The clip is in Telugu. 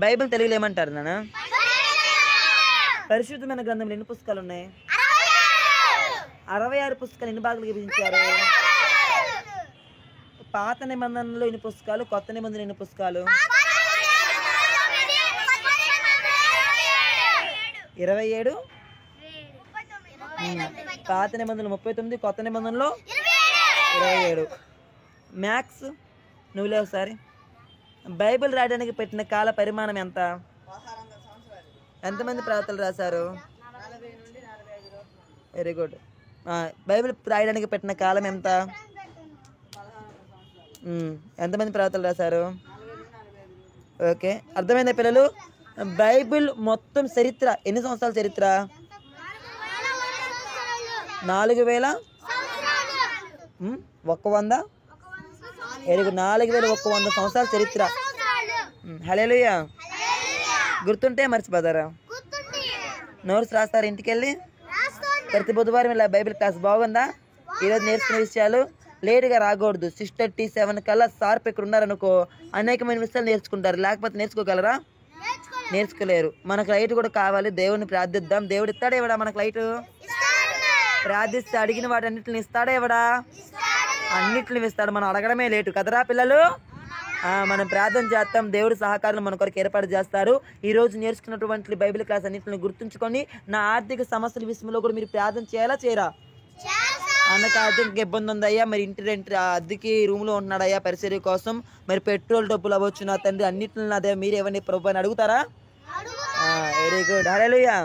బైబిల్ తెలుగులో ఏమంటారు నాన్న? పరిశుద్ధమైన గ్రంథంలో ఎన్ని పుస్తకాలు ఉన్నాయి? 66 పుస్తకాలు ఎన్ని భాగాలు విభజించారు? పాత నిబంధనలో ఎన్ని పుస్తకాలు, కొత్త నిబంధనలు ఎన్ని పుస్తకాలు? 27. పాత నిబంధనలు 39, కొత్త నిబంధనలో 27. మ్యాథ్స్ నువ్వు లేవు సారి. బైబిల్ రాయడానికి పెట్టిన కాల పరిమాణం ఎంత? ఎంతమంది ప్రవక్తలు రాశారు? Very good. బైబిల్ రాయడానికి పెట్టిన కాలం ఎంత? ఎంతమంది ప్రవక్తలు రాశారు? ఓకే, అర్థమైందా పిల్లలు? బైబిల్ మొత్తం చరిత్ర ఎన్ని సంవత్సరాల చరిత్ర? 4100. వెరీ గుడ్, 4100 సంవత్సరాల చరిత్ర. హల్లెలూయా. గుర్తుంటే మర్చిపోతారా? నోట్స్ రాస్తారు ఇంటికి వెళ్ళి. ప్రతి బుధవారం ఇలా బైబిల్ క్లాస్ బాగుందా? ఈరోజు నేర్చుకునే విషయాలు లేట్గా రాకూడదు. 6:37 కల్లా షార్ప్ ఇక్కడ ఉన్నారనుకో అనేకమైన విషయాలు నేర్చుకుంటారు. లేకపోతే నేర్చుకోగలరా? నేర్చుకోలేరు. మనకు లైట్ కూడా కావాలి. దేవుడిని ప్రార్థిద్దాం. దేవుడు ఇస్తాడా ఇవ్వడా? మనకు లైట్ ప్రార్థిస్తే అడిగిన వాటి అన్నింటిని ఇస్తాడా ఇవ్వడా? అన్నింటిని ఇస్తాడు. మనం అడగడమే లేటు కదరా పిల్లలు. మనం ప్రార్థన చేస్తాం. దేవుడి సహకారం మన కొరకు ఏర్పాటు చేస్తారు. ఈరోజు నేర్చుకున్నటువంటి బైబిల్ క్లాస్ అన్నింటిని గుర్తుంచుకొని నా ఆర్థిక సమస్యల విషయంలో కూడా మీరు ప్రార్థన చేయాలా చేయరా? అన్నకు ఆర్థిక ఇబ్బంది ఉందయ్యా, మరి ఇంటి రెంట్ అద్దెకి రూమ్లో ఉంటున్నాడయ్యా పరిచర్య కోసం, మరి పెట్రోల్ డబ్బులు అవ్వచ్చు నా తండ్రి, అన్నింటిని అదే మీరు ఏమని ప్రభు అని అడుగుతారా? Very good. హల్లెలూయా.